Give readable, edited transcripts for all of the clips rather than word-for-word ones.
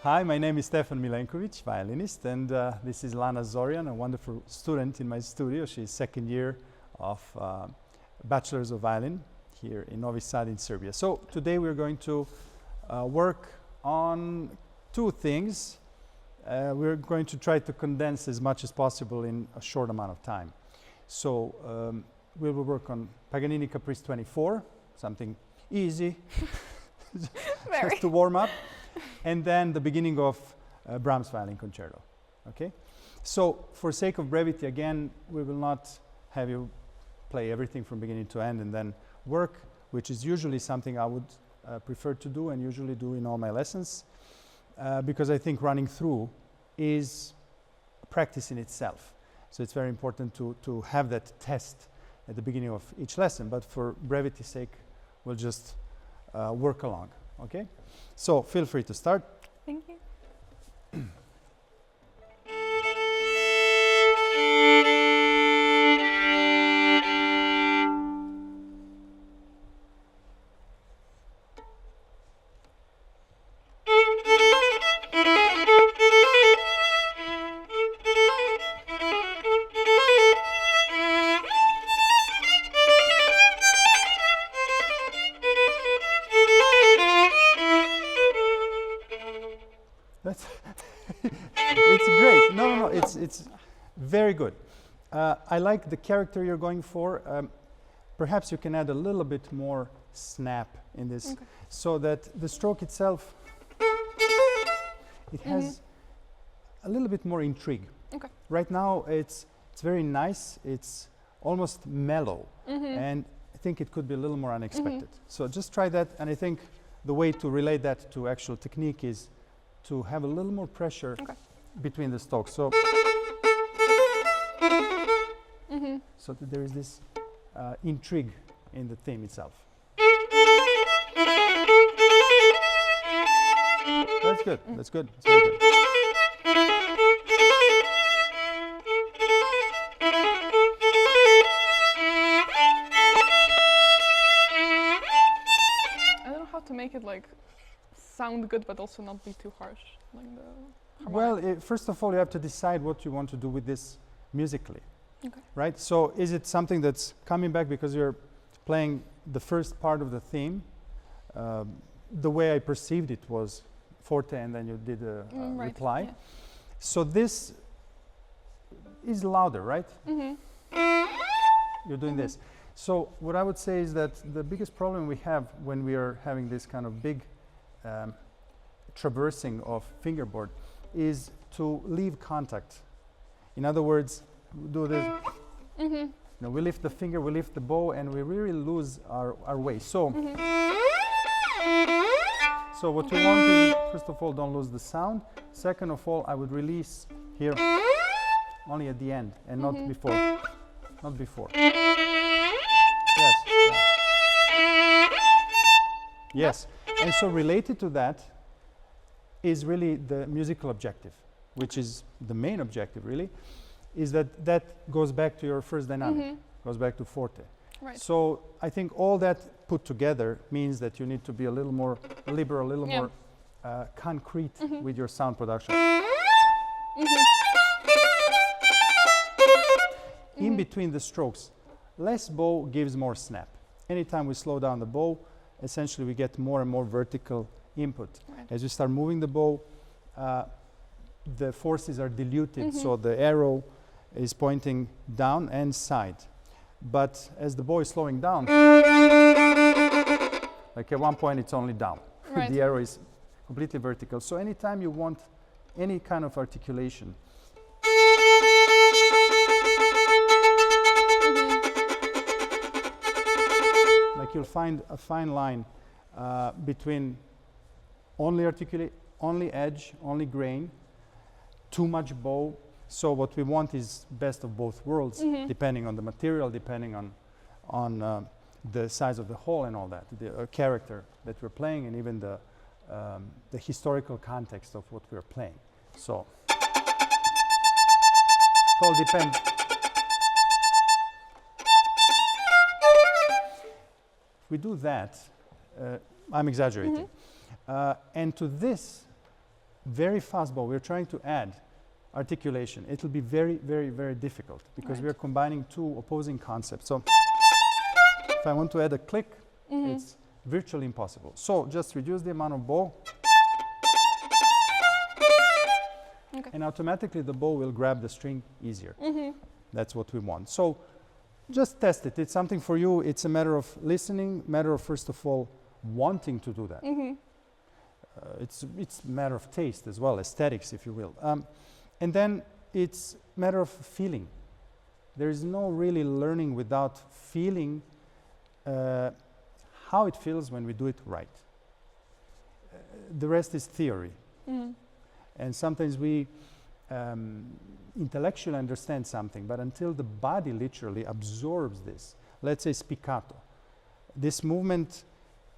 Hi, my name is Stefan Milenkovich, violinist, and this is Lana Zorjan, a wonderful student in my studio. She's second year of Bachelor's of Violin here in Novi in Serbia. So today we're going to work on two things. We're going to try to condense as much as possible in a short amount of time. So we will work on Paganini Caprice 24, something easy, just to warm up, and then the beginning of Brahms Violin Concerto. Okay? So for sake of brevity, again, we will not have you play everything from beginning to end and then work, which is usually something I would prefer to do and usually do in all my lessons, because I think running through is practice in itself. So it's very important to have that test at the beginning of each lesson, but for brevity's sake, we'll just work along, okay? So feel free to start. Thank you. That's it's great. No, it's very good. I like the character you're going for. Perhaps you can add a little bit more snap in this, so that the stroke itself, it has a little bit more intrigue. Okay. Right now, it's very nice. It's almost mellow, and I think it could be a little more unexpected. So just try that, and I think the way to relate that to actual technique is to have a little more pressure between the strokes. So, so that there is this intrigue in the theme itself. That's good. That's good. That's very good. I don't know how to make it like sound good, but also not be too harsh. Like the Well, first of all, you have to decide what you want to do with this musically, Okay. right? So is it something that's coming back because you're playing the first part of the theme? The way I perceived it was forte, and then you did a Right, reply. yeah. So this is louder, right? You're doing this. So what I would say is that the biggest problem we have when we are having this kind of big traversing of fingerboard is to leave contact. In other words, we do this. You know, we lift the finger, we lift the bow, and we really lose our way. So, so what we want is, first of all, don't lose the sound. Second of all, I would release here only at the end and not before. Not before. Yes. Yeah. Yes. And so related to that is really the musical objective, which is the main objective really, is that goes back to your first dynamic, goes back to forte. Right. So I think all that put together means that you need to be a little more liberal, a little more concrete with your sound production. In between the strokes, less bow gives more snap. Anytime we slow down the bow, essentially we get more and more vertical input. Right. As you start moving the bow, the forces are diluted, so the arrow is pointing down and side. But as the bow is slowing down, like at one point it's only down. Right. The arrow is completely vertical. So anytime you want any kind of articulation, like you'll find a fine line between only edge, only grain, too much bow. So what we want is best of both worlds, depending on the material, depending on the size of the hole and all that, the character that we're playing, and even the historical context of what we're playing. So it all depends. If we do that, I'm exaggerating. And to this, very fast bow, we're trying to add articulation. It'll be very, very, very difficult because Right. we're combining two opposing concepts. So if I want to add a click, it's virtually impossible. So just reduce the amount of bow. Okay. And automatically the bow will grab the string easier. That's what we want. So just test it. It's something for you. It's a matter of listening, matter of first of all wanting to do that. It's a matter of taste as well, aesthetics, if you will. And then it's a matter of feeling. There is no really learning without feeling how it feels when we do it right. The rest is theory. And sometimes we intellectually understand something, but until the body literally absorbs this, let's say spiccato, this movement,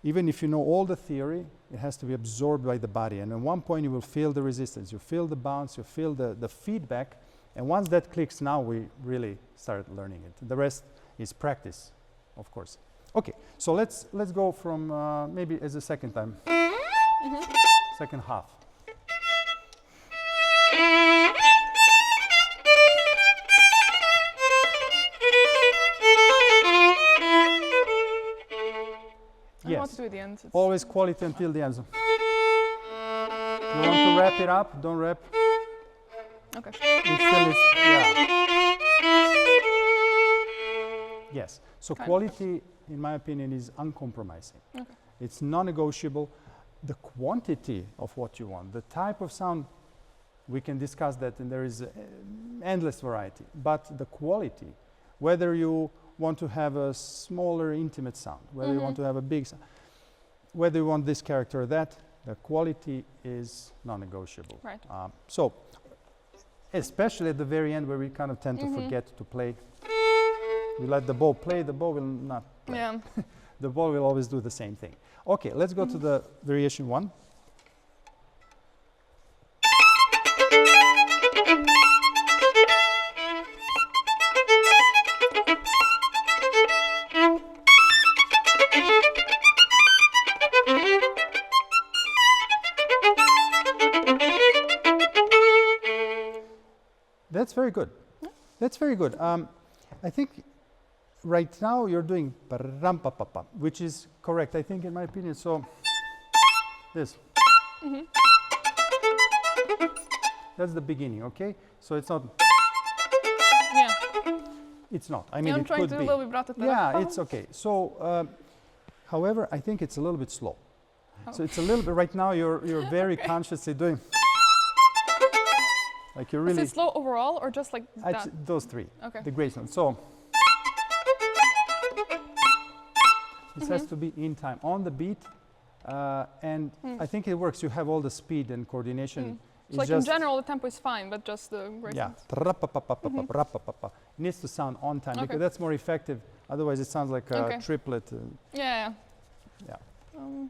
even if you know all the theory, it has to be absorbed by the body. And at one point you will feel the resistance, you feel the bounce, you feel the feedback. And once that clicks, now we really start learning it. The rest is practice, of course. Okay, so let's go from maybe as a second time, second half. I want to do it at the end. Always quality until the end. You want to wrap it up? Don't wrap. Okay. It still is, yeah. Yes. So quality, in my opinion, is uncompromising. Okay. It's non-negotiable. The quantity of what you want, the type of sound, we can discuss that, and there is endless variety. But the quality, whether you want to have a smaller, intimate sound, whether you want to have a big sound, whether you want this character or that, the quality is non-negotiable. Right. So, especially at the very end where we kind of tend to forget to play. We let the bow play, the bow will not play. Yeah. The bow will always do the same thing. Okay, let's go to the variation 1. That's very good. That's very good. I think right now you're doing pa-ram-pa-pa-pa, which is correct, I think, in my opinion. So this. That's the beginning, okay? So it's not. Yeah. It's not. I mean, I'm it trying could to do be. a little vibrato. Yeah, it's okay. So, however, I think it's a little bit slow. So it's a little bit. Right now, you're very consciously doing. Like you're really. Is it slow overall or just like that? Those three. Okay. The grace notes. So this has to be in time, on the beat, and I think it works. You have all the speed and coordination. So like in general, the tempo is fine, but just the grace yeah, notes. it needs to sound on time Okay. because that's more effective. Otherwise, it sounds like a Okay. triplet. Yeah. Yeah. So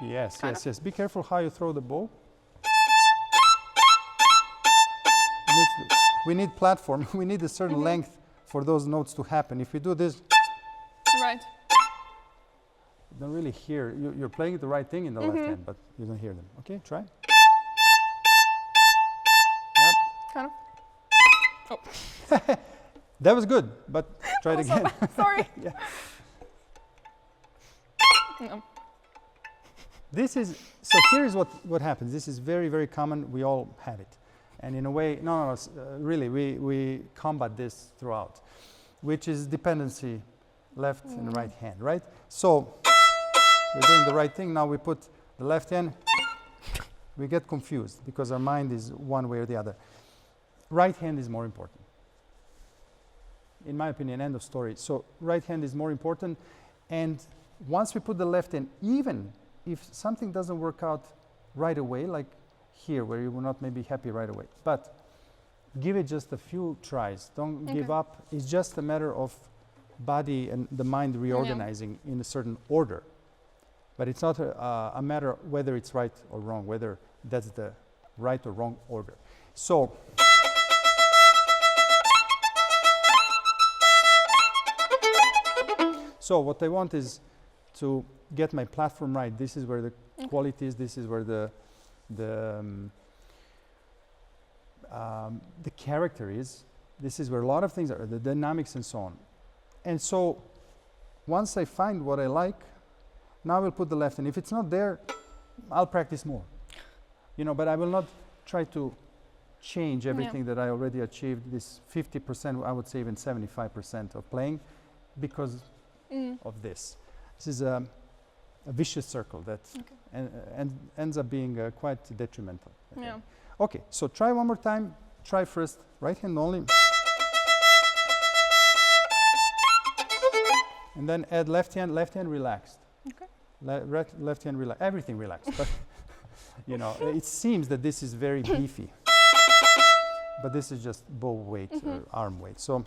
yes, Kind yes, yes. Be careful how you throw the bow. We need platform. We need a certain length for those notes to happen. If we do this, Right. you don't really hear. You're playing the right thing in the left hand, but you don't hear them. Okay, try. Yep. Kind of. Oh. That was good, but try it again. Sorry. Yeah. No. This is, so here's what happens. This is very, very common. We all have it. And in a way, really, we combat this throughout, which is dependency, left and right hand, right? So we're doing the right thing. Now we put the left hand. We get confused because our mind is one way or the other. Right hand is more important. In my opinion, end of story. So right hand is more important. And once we put the left hand, even if something doesn't work out right away, like here where you will not maybe happy right away, but give it just a few tries. Don't give up. It's just a matter of body and the mind reorganizing in a certain order. But it's not a matter whether it's right or wrong, whether that's the right or wrong order. So what I want is to get my platform right. This is where the quality is. This is where the character is. This is where a lot of things are, the dynamics and so on. And so once I find what I like, now I will put the left. And if it's not there, I'll practice more. You know, but I will not try to change everything that I already achieved, this 50%, I would say even 75% of playing, because of this. This is a vicious circle that ends up being quite detrimental. Yeah. Okay, so try one more time. Try first right hand only. And then add left hand relaxed. Okay. Left hand relaxed, everything relaxed. But you know, it seems that this is very beefy. But this is just bow weight or arm weight. So,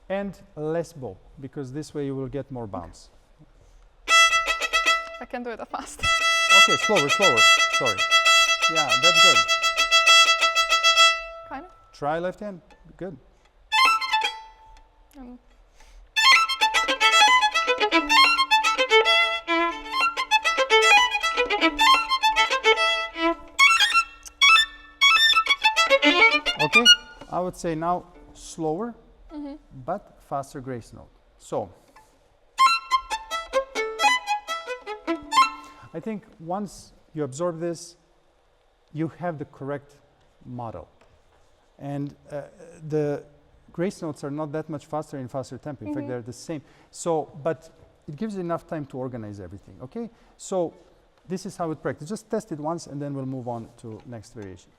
and less bow, because this way you will get more bounce. I can't do it that fast. Okay, slower. Sorry. Yeah, that's good. Kind of. Try left hand. Good. Okay, I would say now slower, but faster grace note. So, I think once you absorb this, you have the correct model. And the grace notes are not that much faster in faster tempo. In fact, they're the same. So, but it gives you enough time to organize everything, okay? So, this is how we practice. Just test it once and then we'll move on to next variation.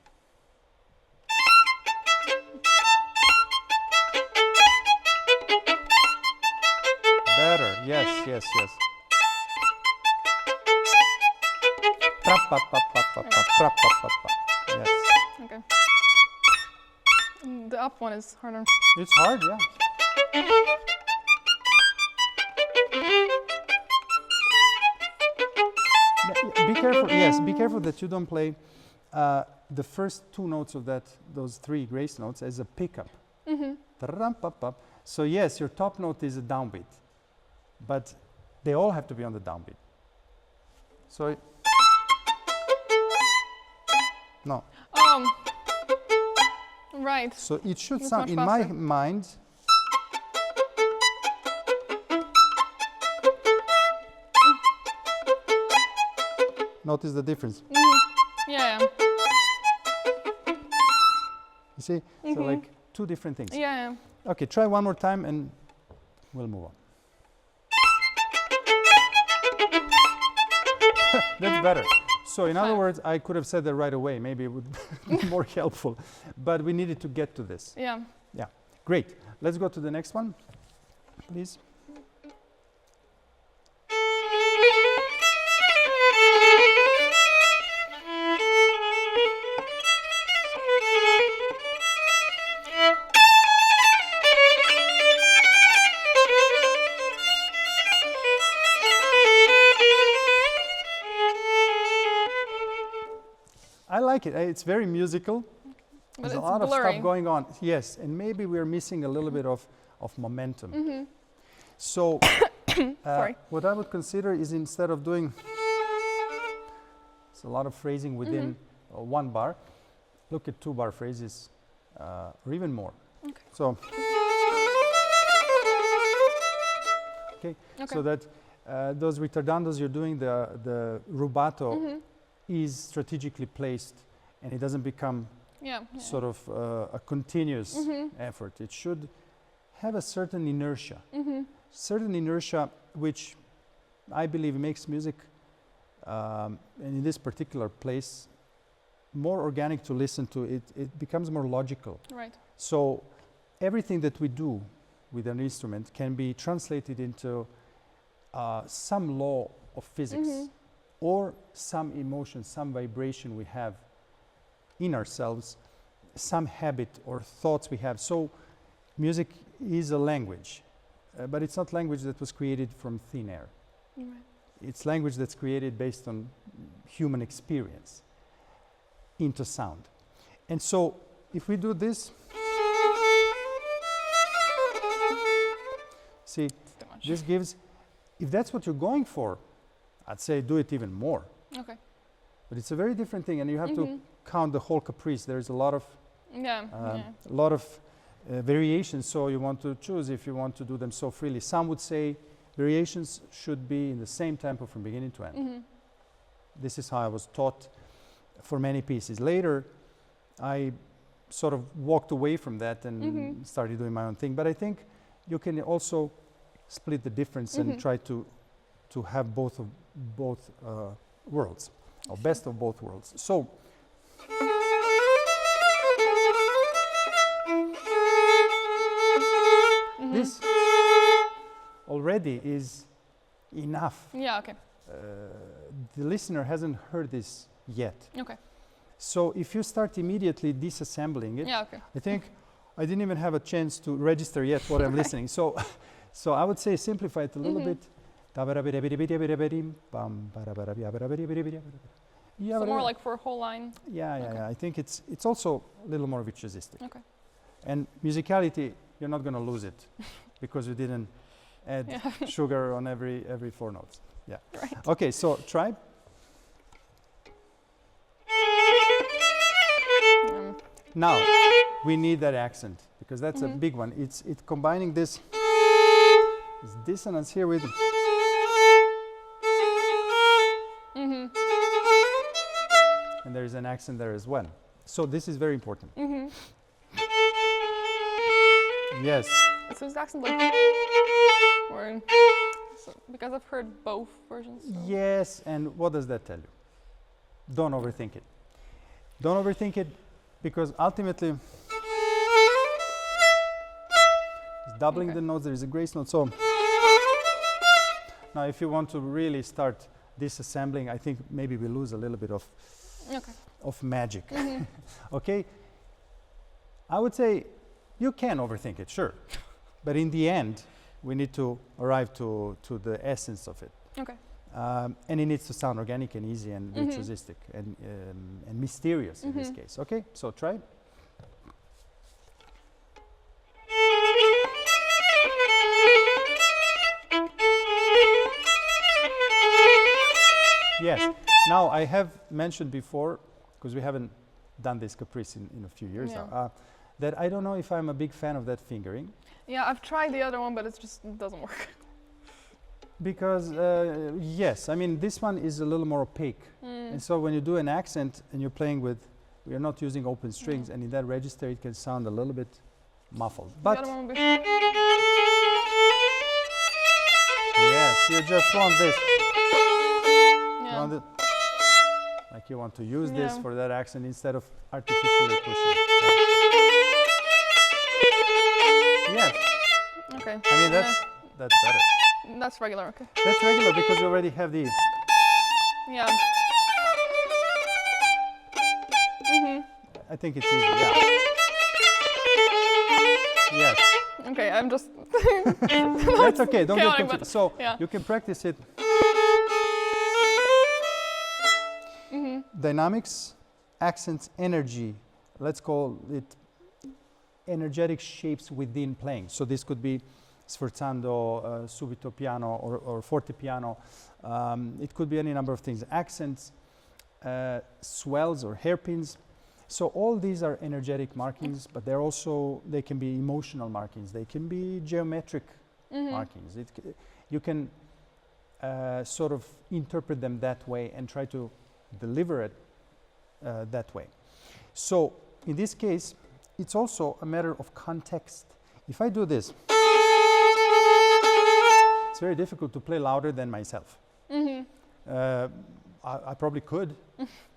Better, yes. Yes. Okay. The up one is harder. It's hard, yeah. Be careful, yes, be careful that you don't play the first two notes of those three grace notes as a pickup. So yes, your top note is a downbeat, but they all have to be on the downbeat. So, no. Right. So it should That's sound, in my mind, notice the difference. Yeah. You see? So like two different things. Yeah. Okay, try one more time and we'll move on. That's better. So in other words, I could have said that right away. Maybe it would be more helpful. But we needed to get to this. Yeah. Yeah. Great. Let's go to the next one, please. I like it. It's very musical. But There's a it's lot blurry. of stuff going on. Yes, and maybe we're missing a little bit of momentum. So what I would consider is, instead of doing it's a lot of phrasing within one bar, look at 2-bar phrases or even more. Okay. So so that those ritardandos you're doing, the rubato is strategically placed, and it doesn't become sort of a continuous effort. It should have a certain inertia, which I believe makes music, and in this particular place, more organic to listen to. It becomes more logical. Right. So everything that we do with an instrument can be translated into some law of physics, or some emotion, some vibration we have in ourselves, some habit or thoughts we have. So music is a language, but it's not language that was created from thin air. Right. It's language that's created based on human experience into sound. And so if we do this, see, this gives If that's what you're going for, I'd say do it even more. Okay. But it's a very different thing, and you have to count the whole caprice. There's a lot of variations, so you want to choose if you want to do them so freely. Some would say variations should be in the same tempo from beginning to end. This is how I was taught for many pieces. Later, I sort of walked away from that and started doing my own thing. But I think you can also split the difference and try to have both worlds, or best of both worlds. So. This already is enough. Yeah, okay. The listener hasn't heard this yet. Okay. So if you start immediately disassembling it, I think I didn't even have a chance to register yet what I'm listening. So I would say simplify it a little bit. So more like for a whole line. Yeah. I think it's also a little more virtuosistic. Okay. And musicality, you're not going to lose it because you didn't add sugar on every 4 notes. Yeah. Right. Okay, so try. Now we need that accent because that's a big one. It's combining this dissonance here with and there is an accent there as well. So this is very important. Yes. So is the accent like or because I've heard both versions. So. Yes, and what does that tell you? Don't overthink it. Don't overthink it because ultimately it's doubling the notes. There is a grace note. So now if you want to really start disassembling, I think maybe we lose a little bit of magic. Okay? I would say you can overthink it, sure. But in the end, we need to arrive to the essence of it. Okay. And it needs to sound organic and easy and virtuosistic and mysterious in this case. Okay, so try it. Yes. Now I have mentioned before, because we haven't done this caprice in a few years now, that I don't know if I'm a big fan of that fingering. Yeah, I've tried the other one, but it just doesn't work. Because, yes, I mean, this one is a little more opaque. And so when you do an accent and you're playing with, we're not using open strings, and in that register it can sound a little bit muffled. But the other one would be yes, you just want this. yeah. You want it, like you want to use this for that accent instead of artificially pushing. Yes. Okay. I mean, that's better. That's regular, okay. That's regular because you already have the... Yeah. I think it's easy, yeah. Yes. Okay, I'm just... That's okay, don't get chaotic, confused. So yeah. you can practice it. Dynamics, accents, energy. Let's call it energetic shapes within playing. So this could be sforzando, subito piano, or forte piano. It could be any number of things. Accents, swells or hairpins. So all these are energetic markings, but they can be emotional markings. They can be geometric markings. You can sort of interpret them that way and try to deliver it that way. So in this case, it's also a matter of context. If I do this, it's very difficult to play louder than myself. I probably could.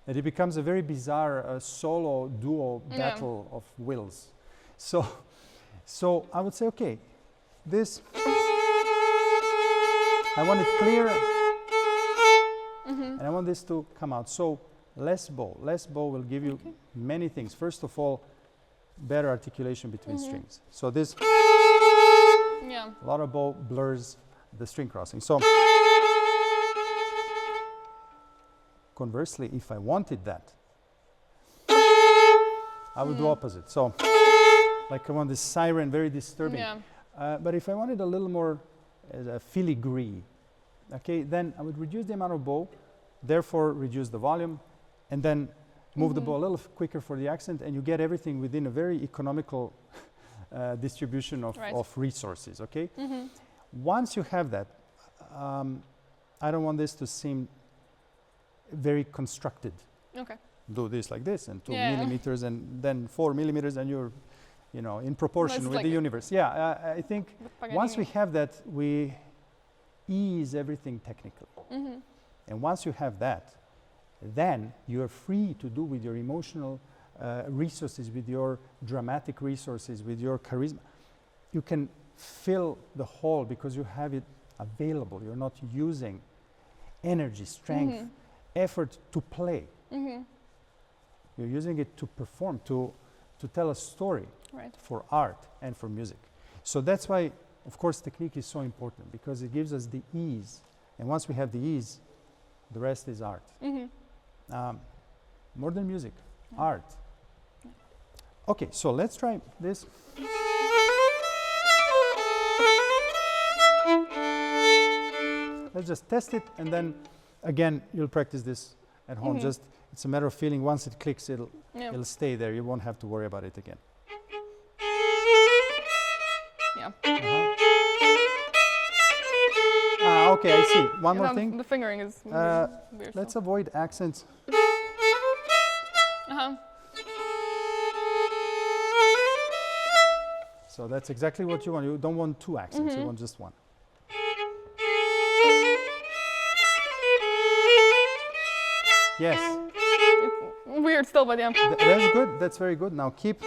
And it becomes a very bizarre solo duo battle of wills. So I would say, okay, this, I want it clear, and I want this to come out. So less bow will give you many things. First of all, better articulation between strings. So this, a lot of bow blurs the string crossing. So conversely, if I wanted that, I would do opposite. So like I want this siren, very disturbing. But if I wanted a little more filigree, okay, then I would reduce the amount of bow, therefore reduce the volume, and then move the bow a little quicker for the accent, and you get everything within a very economical distribution of resources, okay? Once you have that, I don't want this to seem very constructed. Okay. Do this like this, and 2 millimeters, and then 4 millimeters, and you're, you know, in proportion with like the universe. Yeah, I think once we have that, we ease everything technically. And once you have that, then you are free to do with your emotional resources, with your dramatic resources, with your charisma. You can fill the hall because you have it available. You're not using energy, strength, effort to play. You're using it to perform, to tell a story for art and for music. So that's why, of course, technique is so important, because it gives us the ease. And once we have the ease, the rest is art. More than music, art. Okay, so let's try this. Let's just test it, and then again, you'll practice this at home. Just, it's a matter of feeling. Once it clicks, it'll stay there. You won't have to worry about it again. Okay, I see. One more thing. The fingering is weird. Let's avoid accents. So that's exactly what you want. You don't want two accents. You want just one. Yes. It's weird still, but yeah. That's good. That's very good. Now keep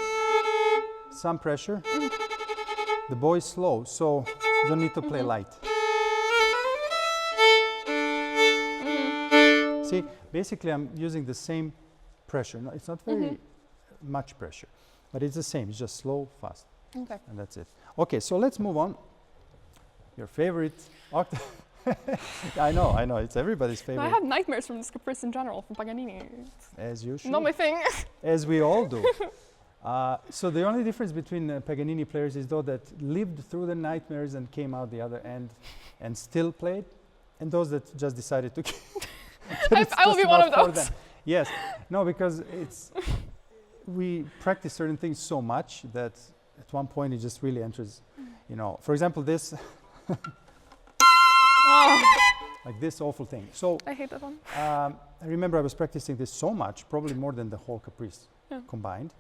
some pressure. The bow is slow, so you don't need to play light. See, basically I'm using the same pressure. No, it's not very much pressure, but it's the same. It's just slow, fast. Okay. And that's it. Okay, so let's move on. Your favorite octave. I know, it's everybody's favorite. No, I have nightmares from this Caprice in general, from Paganini. As you should. Not my thing. As we all do. So the only difference between Paganini players is those that lived through the nightmares and came out the other end and still played, and those that just decided to I will be one of those. Yes. No, because we practice certain things so much that at one point it just really enters, you know. For example, this, like this awful thing. So I hate that one. I remember I was practicing this so much, probably more than the whole Caprice combined,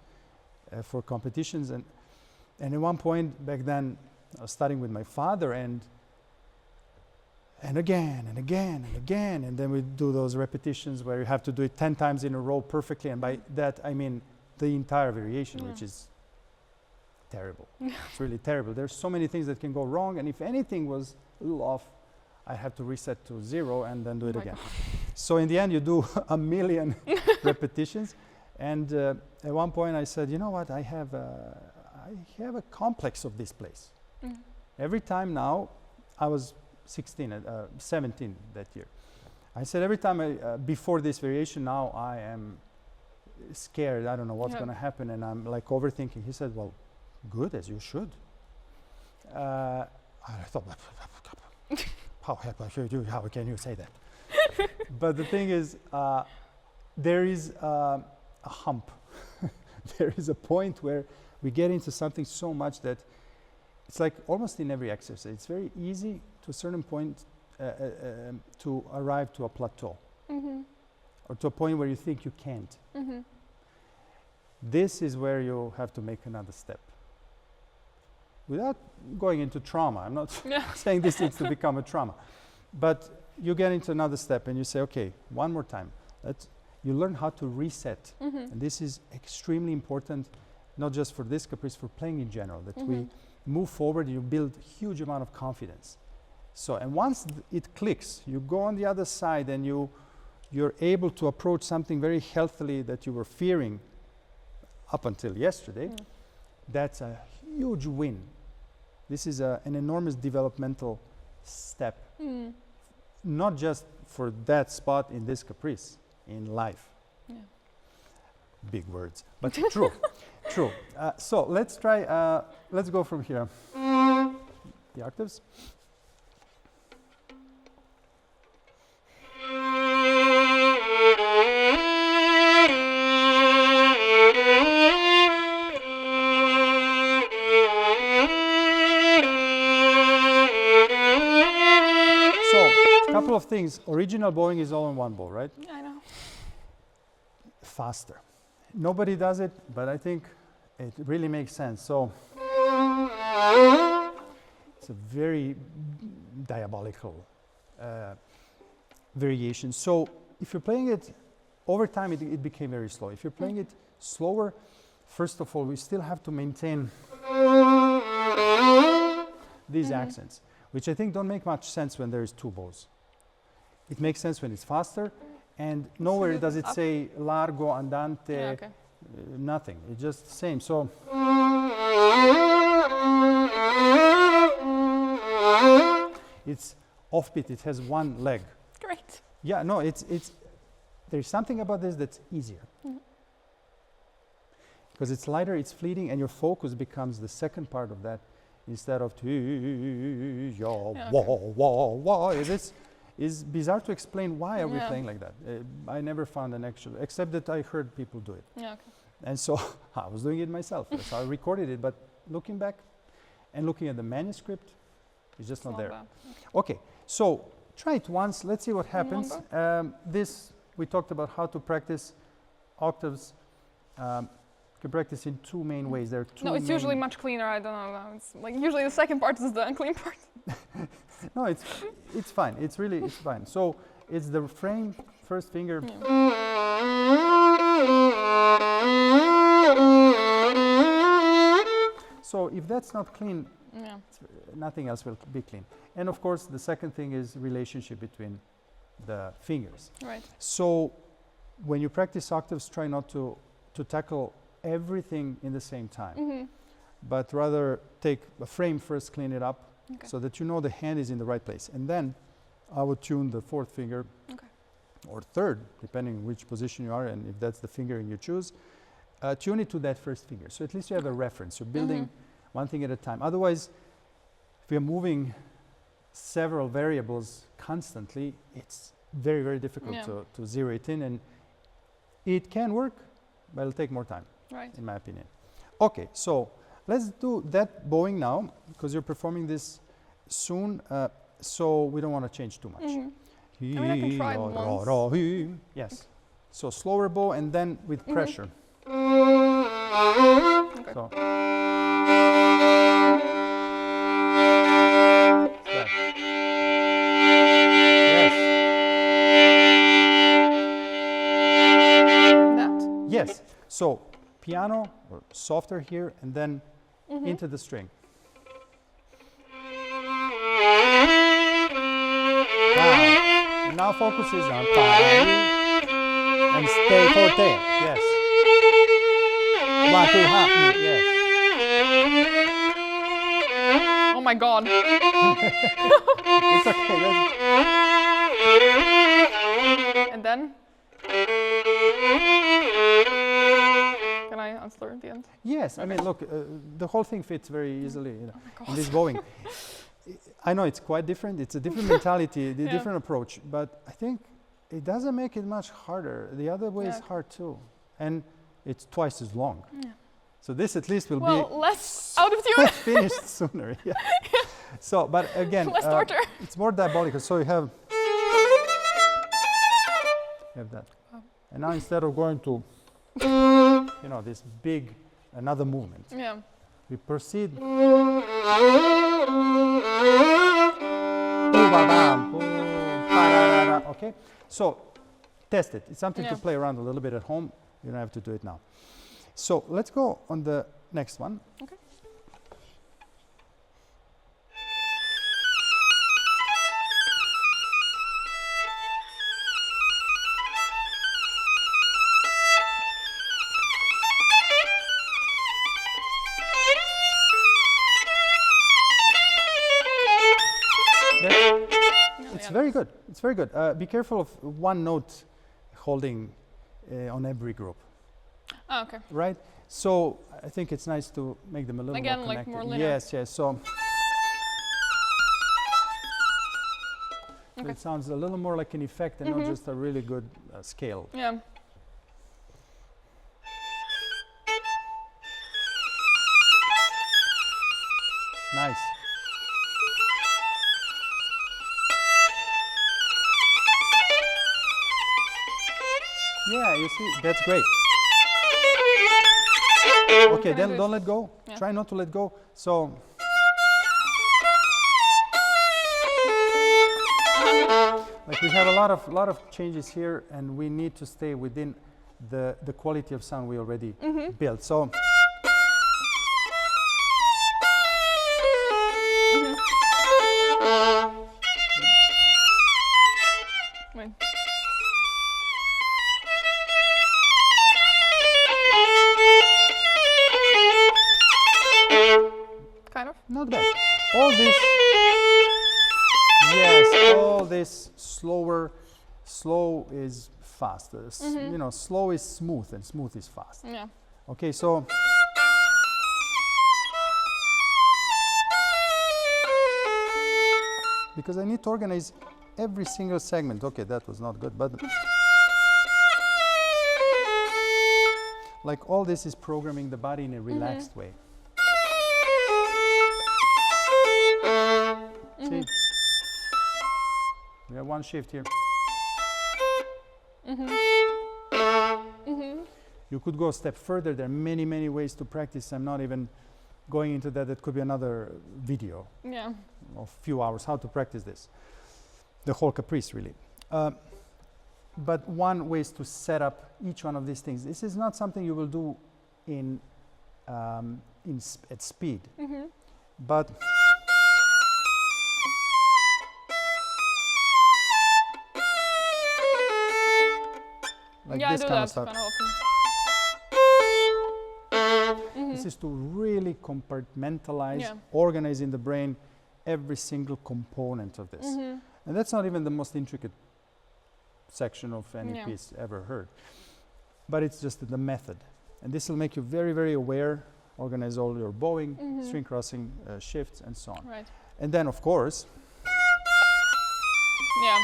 for competitions. And at one point back then, I was studying with my father, and again and again and again, and then we do those repetitions where you have to do it 10 times in a row perfectly, and by that I mean the entire variation, which is terrible. It's really terrible. There's so many things that can go wrong, and if anything was a little off, I have to reset to 0 and then do it again. So in the end, you do a million repetitions, and at one point I said, you know what, I have a complex of this place. Every time now, I was 17 that year. I said every time before this variation, now I am scared. I don't know what's going to happen, and I'm like overthinking. He said, well, good, as you should. I thought, how can you say that? But the thing is, there is a hump. There is a point where we get into something so much that it's like almost in every exercise. It's very easy to a certain point to arrive to a plateau, or to a point where you think you can't. This is where you have to make another step. Without going into trauma, I'm not saying this needs to become a trauma, but you get into another step and you say, okay, one more time. You learn how to reset. And this is extremely important, not just for this Caprice, for playing in general, that we move forward, you build huge amount of confidence. So, and once it clicks, you go on the other side and you're able to approach something very healthily that you were fearing up until yesterday. That's a huge win. This is an enormous developmental step, not just for that spot in this Caprice, in life. Big words, but true, true. So let's try, let's go from here. The octaves. things. Original bowing is all in one bow, right? Yeah, I know. Faster. Nobody does it, but I think it really makes sense. So it's a very diabolical variation. So if you're playing it over time, it became very slow. If you're playing it slower, first of all, we still have to maintain these accents, which I think don't make much sense when there's two bows. It makes sense when it's faster, and nowhere does it say largo, andante, Yeah, okay. nothing. It's just the same. So it's offbeat. It has one leg. Great. Yeah, no, there's something about this that's easier. Because it's lighter, it's fleeting, and your focus becomes the second part of that instead of This is bizarre to explain. Why are we playing like that? I never found an actual, except that I heard people do it. Yeah, okay. And so I was doing it myself. That's how I recorded it. But looking back and looking at the manuscript, it's just not there. bad. Okay, so try it once. Let's see what happens. This, we talked about how to practice octaves. You can practice in two main ways. There are two. No, it's usually much cleaner. I don't know. It's like usually the second part is the unclean part. No, it's fine. It's fine. So it's the frame, first finger. So if that's not clean, nothing else will be clean. And of course, the second thing is relationship between the fingers. Right. So when you practice octaves, try not to tackle everything in the same time, but rather take a frame first, clean it up, so that you know the hand is in the right place. And then I would tune the fourth finger, or third, depending which position you are, and if that's the finger you choose, tune it to that first finger. So at least you have a reference. You're building one thing at a time. Otherwise, if you're moving several variables constantly, it's very, very difficult to zero it in. And it can work, but it'll take more time, in my opinion. Okay, so let's do that bowing now, because you're performing this soon, so we don't want to change too much. I mean, I can try it once. Yes. So slower bow, and then with pressure. Okay. So. Yes. So piano, or softer here, and then into the string. And now focus is on and stay forte. Yes. 1, 2, yes. Oh my God. It's okay. And then? Can I answer at the end? Yes, I mean, look, the whole thing fits very easily in this bowing. I know it's quite different. It's a different mentality, the different approach, but I think it doesn't make it much harder. The other way is hard too, and it's twice as long. So this at least will be less out of tune. finished sooner. So, but again, less torture. It's more diabolical. So you have that, and now instead of going to this big another movement, we proceed. Okay, so test it. It's something to play around a little bit at home. You don't have to do it now. So let's go on the next one. Okay. It's very good. It's very good. Be careful of one note holding on every group. Oh, okay. Right? So I think it's nice to make them a little more connected. Like more linear. Yes, yes. So it sounds a little more like an effect and not just a really good scale. Yeah. Nice. see, that's great. Okay, Can I then do don't it? let go. Yeah. Try not to let go. So, like we have a lot of changes here, and we need to stay within the quality of sound we already built. So, Wait. Kind of. not bad. All this, yes, all this slower, slow is fast. You know, slow is smooth, and smooth is fast. Yeah. Okay, so. Because I need to organize every single segment. Okay, that was not good, but like all this is programming the body in a relaxed way. See, we have one shift here. You could go a step further. There are many, many ways to practice. I'm not even going into that. That could be another video Yeah. of a few hours how to practice this. The whole caprice, really. But one way is to set up each one of these things. This is not something you will do at speed, but like Yeah, I this do kind that of stuff. kind of often. This is to really compartmentalize, Yeah. organize in the brain every single component of this. And that's not even the most intricate section of any Yeah. piece ever heard. But it's just the method. And this will make you very, very aware, organize all your bowing, string crossing, shifts, and so on. Right. And then, of course, Yeah.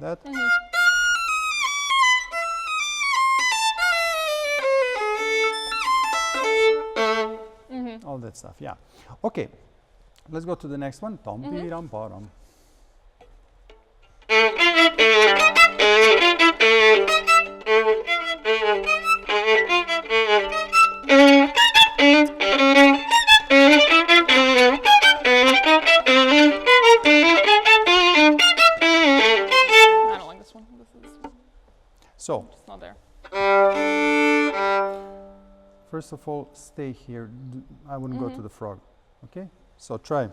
that. All that stuff, yeah. Okay, let's go to the next one. Tom pi ram pa ram. I don't like this one. This is So, just not there. first of all, stay here. I wouldn't go to the frog. Okay? So try.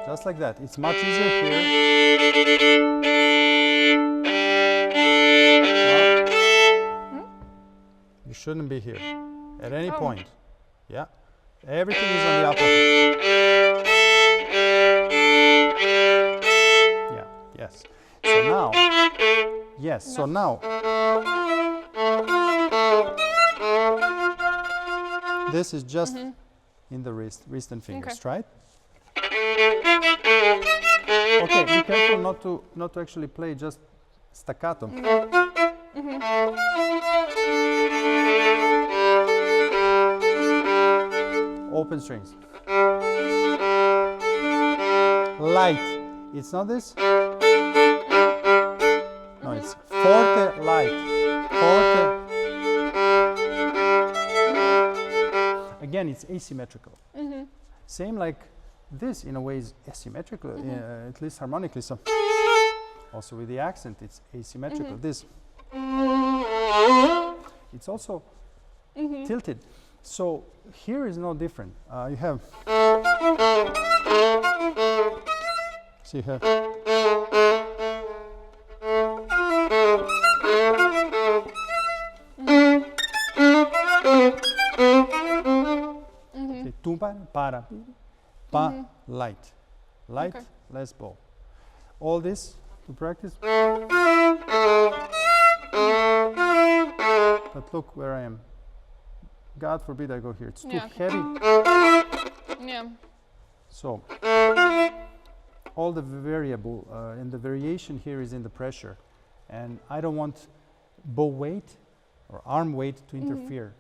Just like that. It's much easier here. No. You shouldn't be here at any point. Yeah. Everything is on the upper. Yeah. Yes. So now. Yes. So now. This is just in the wrist and fingers. Okay. Try it. Okay, be careful not to actually play just staccato. Open strings. Light. It's not this. No, it's forte, light. Forte. Again, it's asymmetrical. Same like this, in a way, is asymmetrical, at least harmonically. So, also with the accent, it's asymmetrical. This, it's also tilted. So here is no different. You have, see here. Okay, tumpa, para, pa, light. Light, Okay. less bow. All this to practice. But look where I am. God forbid I go here. It's too Yeah. heavy. Yeah. So, all the variable and the variation here is in the pressure. And I don't want bow weight or arm weight to interfere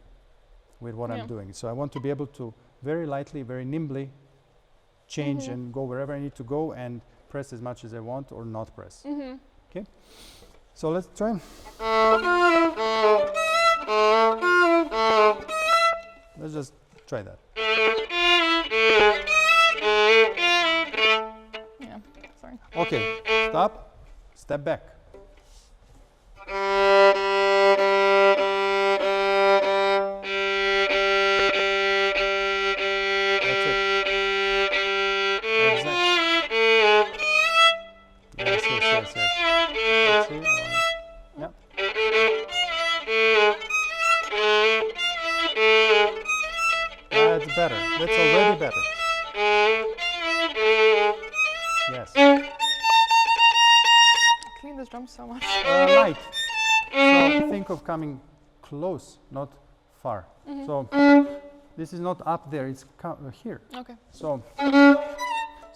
with what Yeah. I'm doing. So I want to be able to very lightly, very nimbly change and go wherever I need to go and press as much as I want or not press. Okay, so let's try. Let's just try that. Yeah, sorry. Okay, stop, step back. That's it. Exactly. Yes, yes, yes, yes. Let's see. Yeah. That's better. That's already better. Yes. Clean this drum so much. Light. So think of coming close, not far. So this is not up there, it's here. Okay. So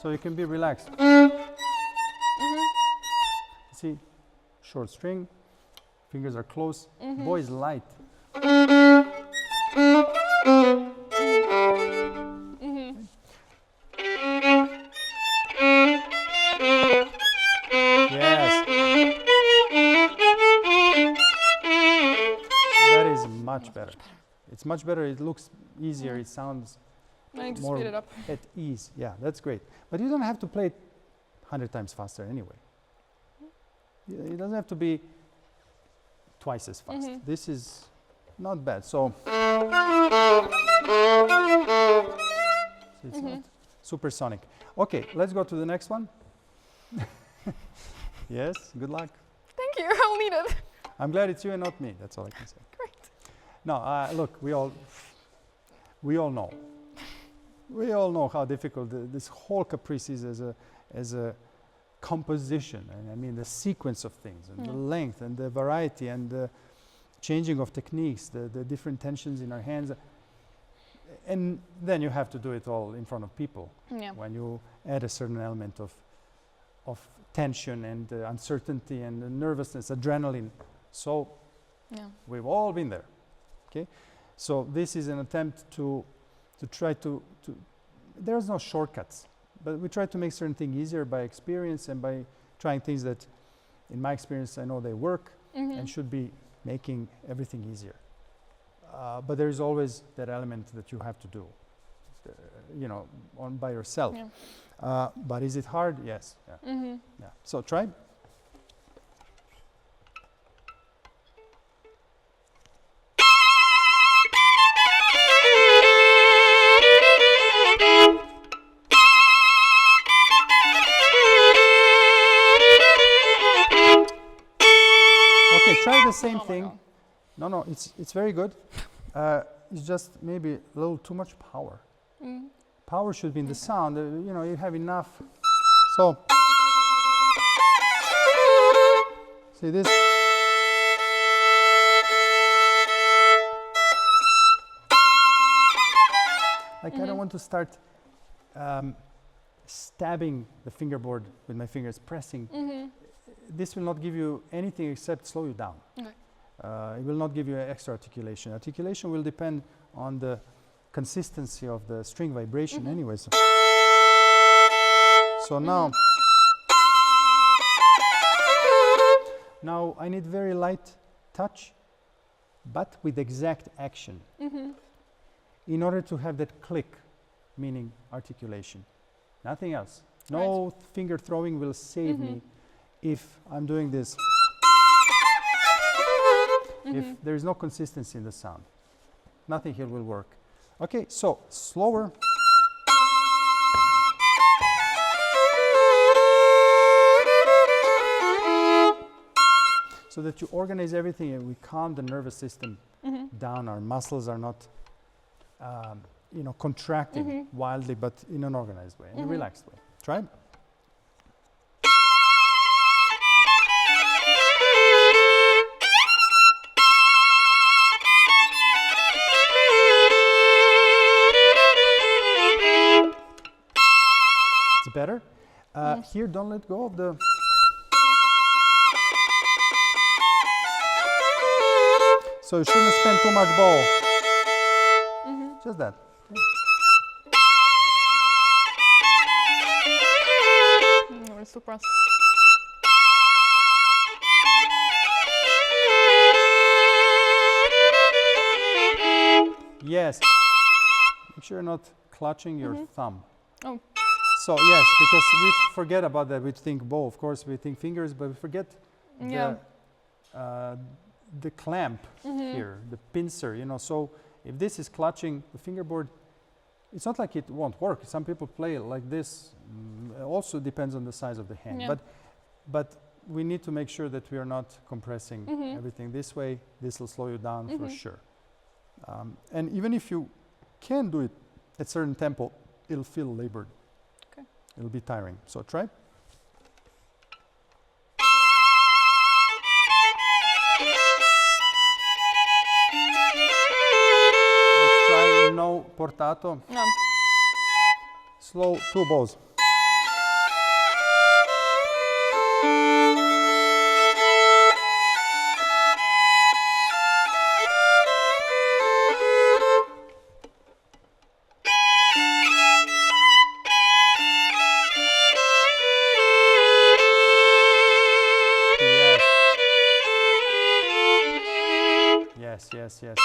you can be relaxed. See, short string, fingers are close, bow is light. Yes. That is much better. It's much better, it looks easier, it sounds I need to more speed it up. at ease. Yeah, that's great. But you don't have to play it 100 times faster anyway. It doesn't have to be twice as fast. This is not bad. So it's not supersonic. Okay, let's go to the next one. Yes, good luck. Thank you, I'll need it. I'm glad it's you and not me. That's all I can say. Great. No, look, we all know. We all know how difficult this whole caprice is as a composition. And I mean the sequence of things and the length and the variety and the changing of techniques, the different tensions in our hands. And then you have to do it all in front of people. Yeah. When you add a certain element of tension and uncertainty and nervousness, adrenaline. So we've all been there. Okay, so this is an attempt to try to there's no shortcuts, but we try to make certain things easier by experience and by trying things that, in my experience, I know they work and should be making everything easier. But there is always that element that you have to do, you know, by yourself. Yeah. But is it hard? Yes. Yeah. Yeah. So try. Okay, try the same thing. No, it's very good. It's just maybe a little too much power. Power should be in the sound. You know, you have enough. So, see this. Like I don't want to start stabbing the fingerboard with my fingers, pressing. This will not give you anything except slow you down. Okay. It will not give you extra articulation. Articulation will depend on the consistency of the string vibration anyway. So now I need very light touch, but with exact action. In order to have that click, meaning articulation. Nothing else. No finger throwing will save me if I'm doing this. If there is no consistency in the sound, nothing here will work. Okay, so slower. So that you organize everything and we calm the nervous system down. Our muscles are not, you know, contracting wildly, but in an organized way, in a relaxed way. Try. It's better. Here, don't let go of the. So you shouldn't spend too much bow. Just that. fingers to press. Yes. Make sure you're not clutching your thumb. Oh. So yes, because we forget about that. We think bow, of course, we think fingers, but we forget the clamp here, the pincer, you know. So if this is clutching the fingerboard, it's not like it won't work. Some people play like this. Also depends on the size of the hand. Yeah. But we need to make sure that we are not compressing everything this way. This will slow you down for sure. And even if you can do it at certain tempo, it'll feel labored. Okay. It'll be tiring. So try. Let's try no portato. No. Slow 2 bows. Yes, that's good.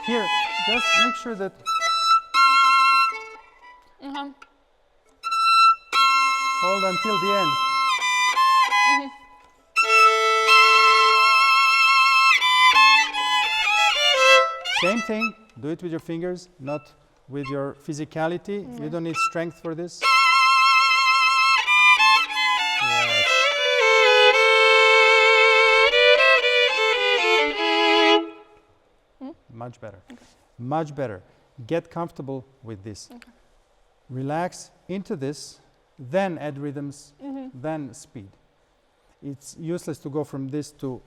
Here, just make sure that hold until the end. Same thing, do it with your fingers, not with your physicality. You don't need strength for this. Yes. Much better. Okay. Much better. Get comfortable with this. Okay. Relax into this, then add rhythms, then speed. It's useless to go from this to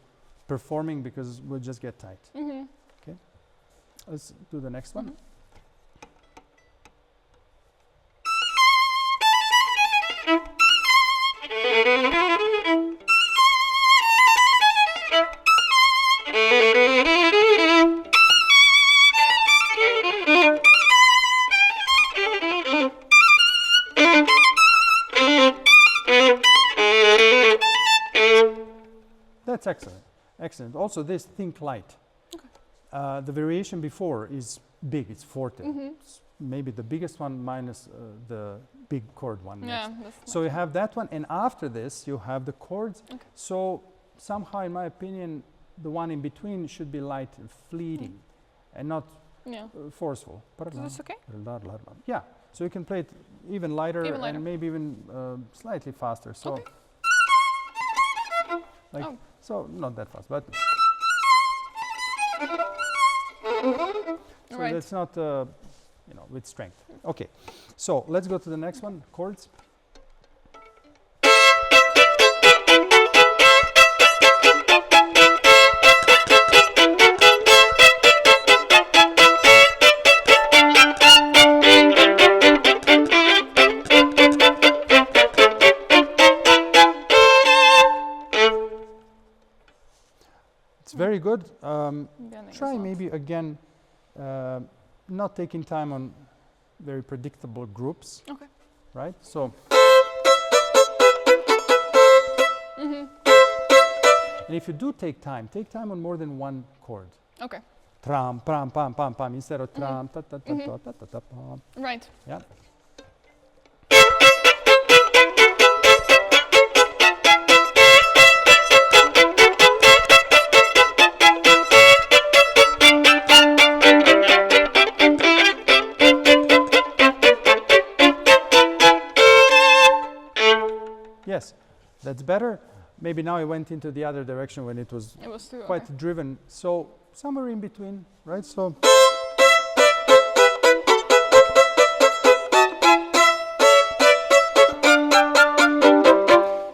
performing because we'll just get tight. Okay. Let's do the next one. That's excellent. Excellent. Also, this think light. Okay. The variation before is big. It's forte. It's maybe the biggest one minus the big chord one. Yeah. So you have that one, and after this you have the chords. Okay. So somehow, in my opinion, the one in between should be light and fleeting, and not forceful. Is this okay? Yeah. So you can play it even lighter, and maybe even slightly faster. So. Okay. Like, so not that fast, but so that's not, you know, with strength. Okay, so let's go to the next one, chords. Very good. Try maybe again, not taking time on very predictable groups. Okay. Right? So. And if you do take time on more than one chord. Okay. Tram, pam, pam, pam, pam, instead of tram, ta, ta, ta, ta, ta, ta, ta, pam. Right. Yeah. Yes, that's better. Maybe now I went into the other direction when it was quite driven. So somewhere in between, right? So.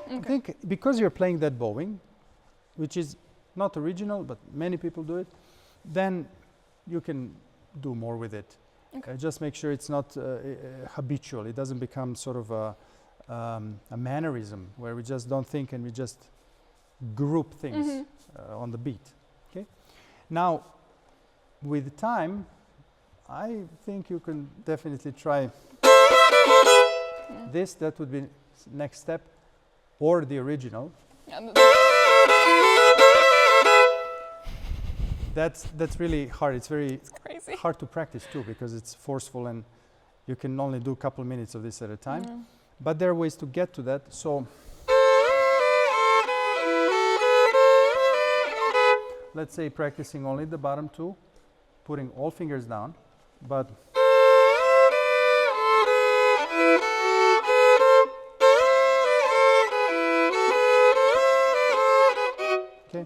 I think because you're playing that bowing, which is not original, but many people do it, then you can do more with it. Okay. Just make sure it's not habitual. It doesn't become sort of a mannerism where we just don't think and we just group things on the beat. Okay. Now, with time, I think you can definitely try this, that would be next step, or the original. Yeah, That's really hard. It's very crazy. hard to practice too, because it's forceful and you can only do a couple minutes of this at a time. But there are ways to get to that. So let's say practicing only the bottom two, putting all fingers down, but okay.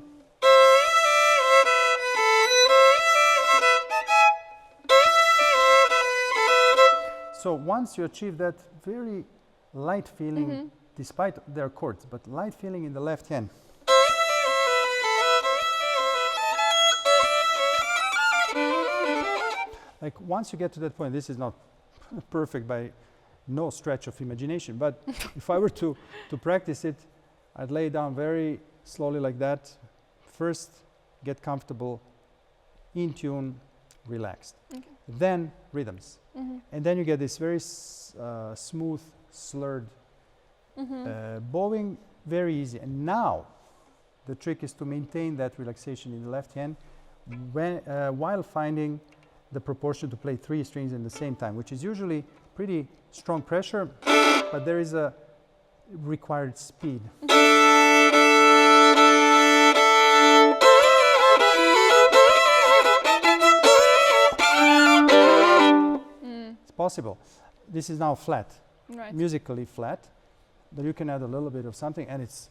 So once you achieve that very light feeling, despite their chords, but light feeling in the left hand. Like once you get to that point, this is not perfect by no stretch of imagination, but if I were to practice it, I'd lay down very slowly like that. First, get comfortable, in tune, relaxed. Okay. Then rhythms. And then you get this very smooth, slurred bowing, very easy. And now the trick is to maintain that relaxation in the left hand while finding the proportion to play 3 strings in the same time, which is usually pretty strong pressure, but there is a required speed. It's possible. This is now flat, Right. musically flat, but you can add a little bit of something, and it's,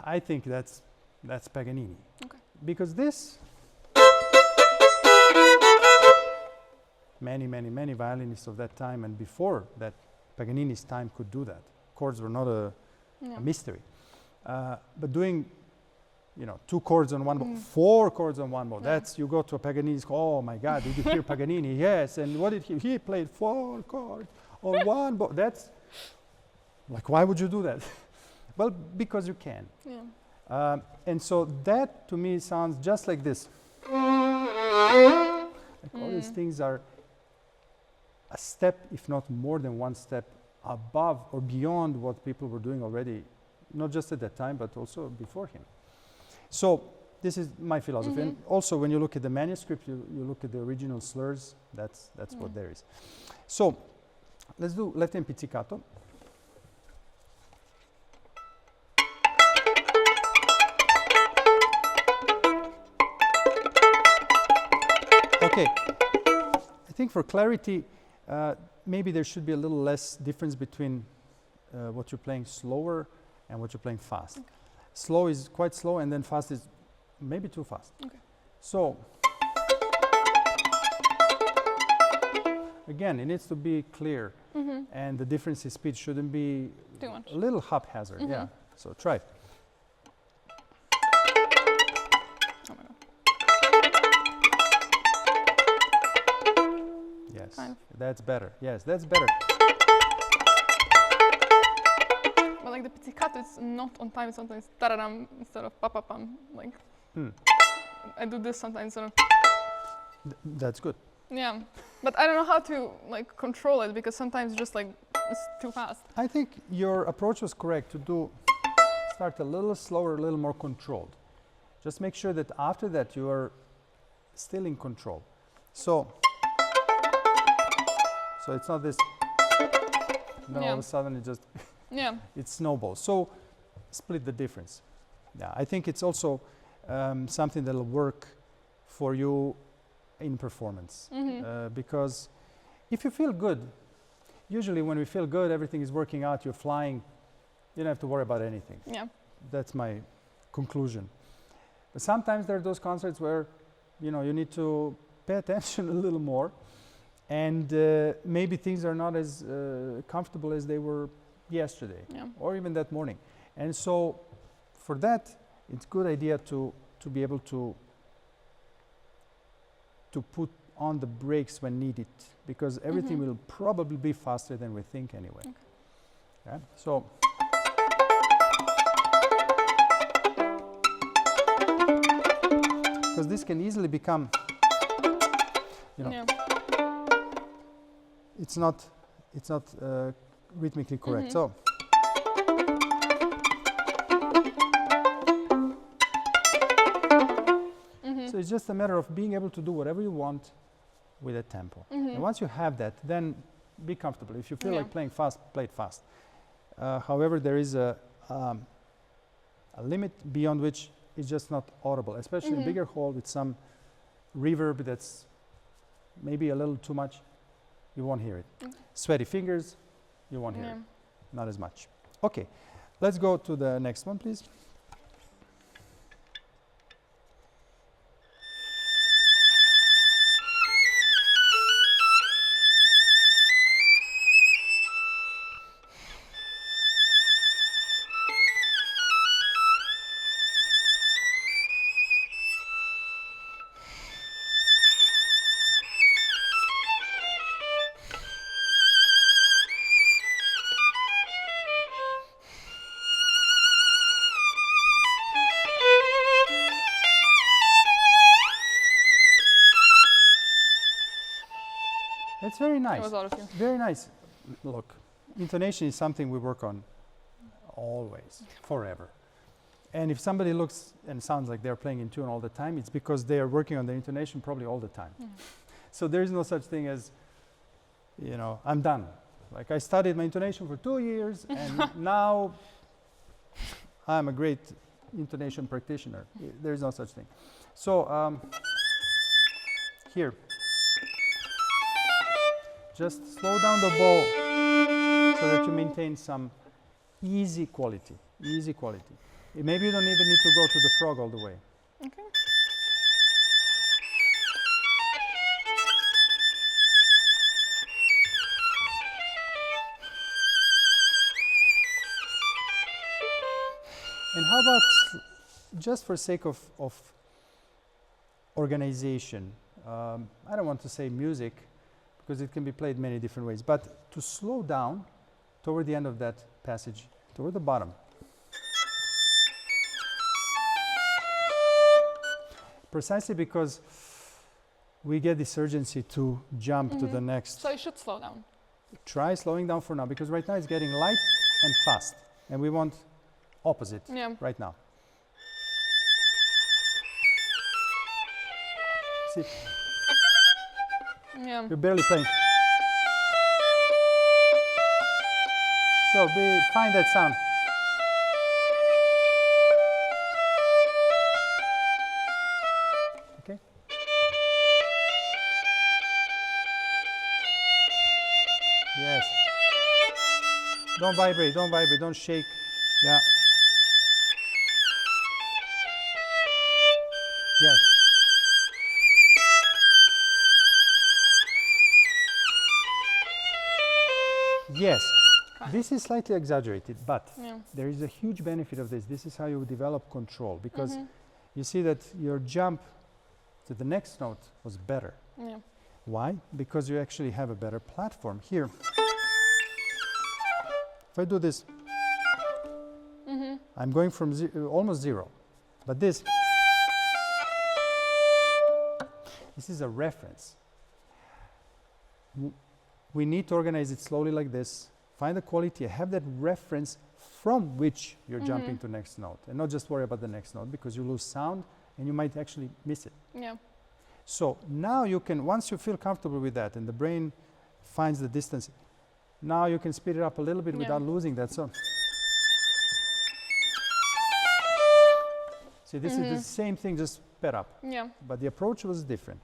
I think that's Paganini. Okay. Because this, many violinists of that time and before that, Paganini's time could do that. Chords were not a mystery. But doing, 2 chords on one bow, 4 chords on one bow, that's, you go to a Paganini's, oh my God, did you hear Paganini? Yes, and what did he played 4 chords on one bow. That's, like, why would you do that? Well, because you can. Yeah. And so that to me sounds just like this. Like all these things are a step, if not more than one step, above or beyond what people were doing already, not just at that time, but also before him. So this is my philosophy. And also when you look at the manuscript, you look at the original slurs, that's what there is. So let's do left hand pizzicato. Okay, I think for clarity, maybe there should be a little less difference between what you're playing slower and what you're playing fast. Okay. Slow is quite slow, and then fast is maybe too fast. Okay. So, again, it needs to be clear, and the difference in speed shouldn't be Too much. a little haphazard. Yeah, so try it. Oh my God. Yes, Kind of. that's better. Yes, that's better. But like the pizzicato, it's not on time. Sometimes tararam instead of pa-pa-pam. Like I do this sometimes. Sort of. That's good. Yeah, but I don't know how to like control it because sometimes just like it's too fast. I think your approach was correct to start a little slower, a little more controlled. Just make sure that after that you are still in control. So it's not this, then all of a sudden it just, it snowballs. So split the difference. Yeah, I think it's also something that'll work for you in performance. Because if you feel good, usually when we feel good, everything is working out, you're flying, you don't have to worry about anything. Yeah. That's my conclusion. But sometimes there are those concerts where, you need to pay attention a little more, and maybe things are not as comfortable as they were yesterday or even that morning. And so for that, it's a good idea to be able to put on the brakes when needed, because everything will probably be faster than we think anyway. Okay. Yeah? So because this can easily become, it's not it's not rhythmically correct. So. So it's just a matter of being able to do whatever you want with a tempo. And once you have that, then be comfortable. If you feel like playing fast, play it fast. However, there is a limit beyond which it's just not audible, especially in bigger hall with some reverb that's maybe a little too much. You won't hear it. Sweaty fingers, you won't hear it. Not as much. Okay, let's go to the next one, please. It's very nice. It was all of you. Very nice. Look, intonation is something we work on always, forever. And if somebody looks and sounds like they're playing in tune all the time, it's because they are working on their intonation probably all the time. So there is no such thing as, you know, I'm done. Like I studied my intonation for 2 years and now I'm a great intonation practitioner. There is no such thing. So here. Just slow down the bow so that you maintain some easy quality, easy quality. Maybe you don't even need to go to the frog all the way. Okay. And how about, just for sake of organization, I don't want to say music, because it can be played many different ways, but to slow down toward the end of that passage, toward the bottom. Precisely because we get this urgency to jump to the next. So you should slow down. Try slowing down for now, because right now it's getting light and fast, and we want opposite right now. See? You're barely playing. So find that sound. Okay. Yes. Don't vibrate, don't vibrate, don't shake. Yeah. Yes. Yes, this is slightly exaggerated, but there is a huge benefit of this. This is how you develop control, because you see that your jump to the next note was better. Why? Because you actually have a better platform. Here, if I do this, I'm going from almost zero, but this is a reference. We need to organize it slowly like this, find the quality, have that reference from which you're jumping to next note, and not just worry about the next note, because you lose sound and you might actually miss it. So now you can, once you feel comfortable with that and the brain finds the distance, now you can speed it up a little bit without losing that. So see, this is the same thing, just sped up. But the approach was different.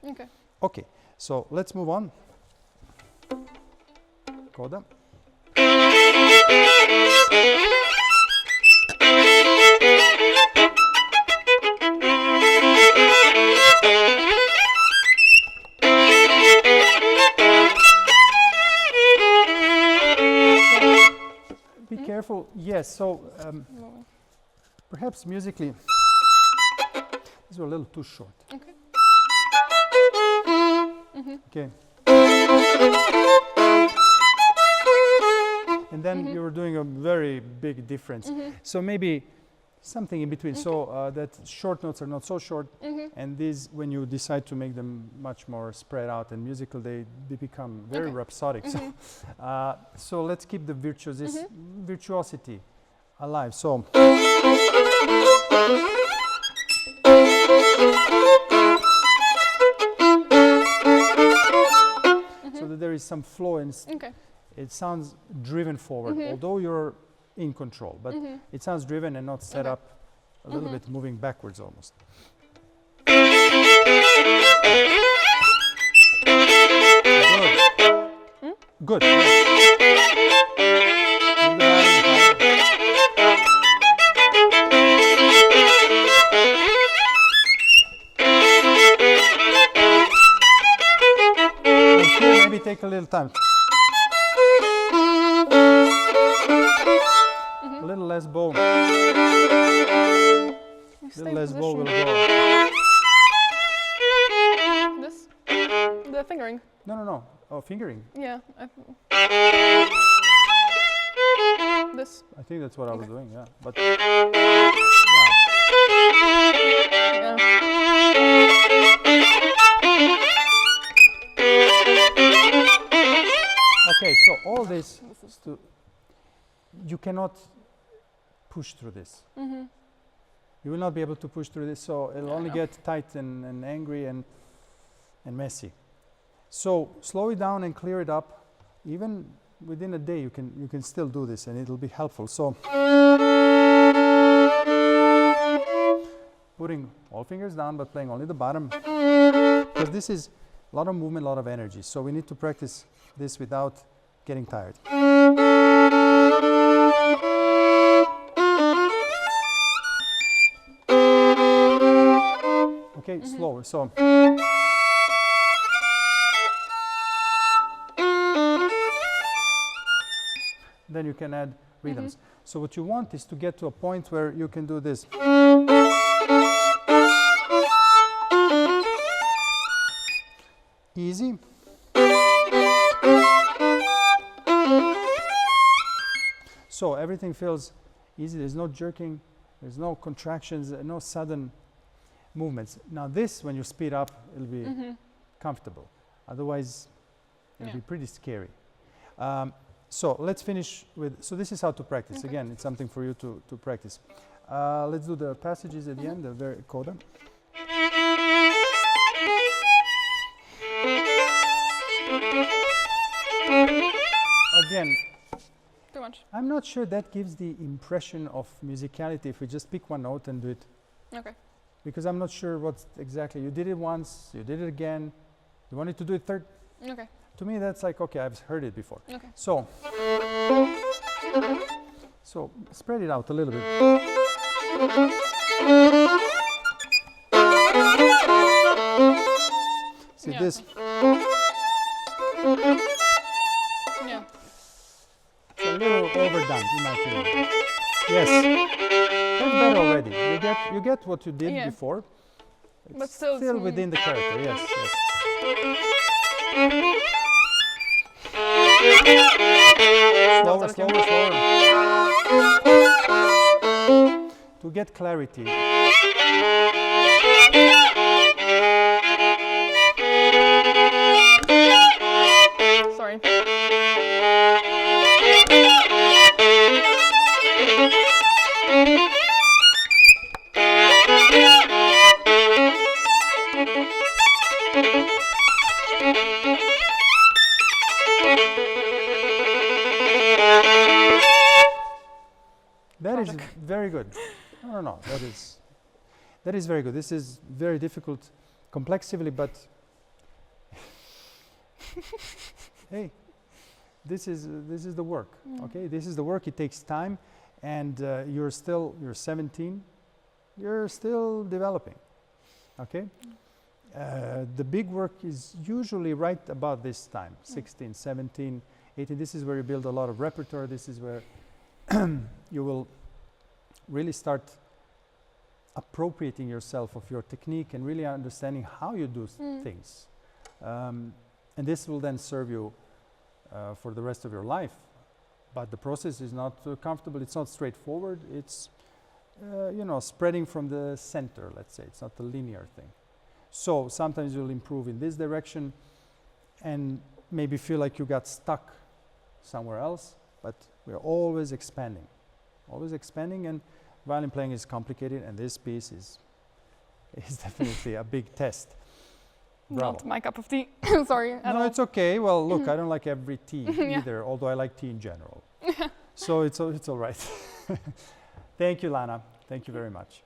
Okay, so let's move on. Coda. Be careful. Yes, so perhaps musically, these were a little too short. Okay. And then you were doing a very big difference. So maybe something in between. So that short notes are not so short, and these, when you decide to make them much more spread out and musical, they become very rhapsodic. So let's keep the virtuosity alive. So so that there is some flow and it sounds driven forward, although you're in control, but it sounds driven and not set up a little bit moving backwards almost. Good. Good. Okay, maybe take a little time. A little less bow. A little less bow will go. This? The fingering? No. Oh, fingering. Yeah. This? I think that's what I was doing, yeah. But okay, so all this, you cannot push through this. You will not be able to push through this, so it'll only get tight and angry and messy. So slow it down and clear it up. Even within a day, you can still do this, and it'll be helpful. So putting all fingers down, but playing only the bottom, because this is a lot of movement, a lot of energy. So we need to practice this without getting tired. Okay, slower. So then you can add rhythms. So what you want is to get to a point where you can do this. Easy. So everything feels easy. There's no jerking, there's no contractions, no sudden movements. Now this, when you speed up, it'll be comfortable. Otherwise, it'll be pretty scary. So let's finish with, so this is how to practice. Again, it's something for you to practice. Let's do the passages at the end, the very coda. Again, Too much. I'm not sure that gives the impression of musicality if we just pick one note and do it. Okay. Because I'm not sure what's exactly, you did it once, you did it again, you wanted to do it third. Okay. To me, that's like, okay, I've heard it before. Okay. So spread it out a little bit. See this? Yeah. It's a little overdone, in my opinion. Yes, that's better already. You get what you did before. It's But still within the character. Yes. Slower. To get clarity. Sorry. That is very good. No. That is very good. This is very difficult complexively, but hey, this is the work. Okay, this is the work. It takes time, and you're 17. You're still developing. Okay. The big work is usually right about this time, 16, 17, 18. This is where you build a lot of repertoire. This is where you will really start appropriating yourself of your technique and really understanding how you do things. And this will then serve you for the rest of your life. But the process is not comfortable. It's not straightforward. It's you know, spreading from the center, let's say. It's not a linear thing. So sometimes you'll improve in this direction and maybe feel like you got stuck somewhere else, but we're always expanding, and violin playing is complicated, and this piece is definitely a big test. Bravo. Not my cup of tea. Sorry. No, it's okay. Well, look, I don't like every tea either, although I like tea in general. So it's all right. Thank you, Lana. Thank you very much.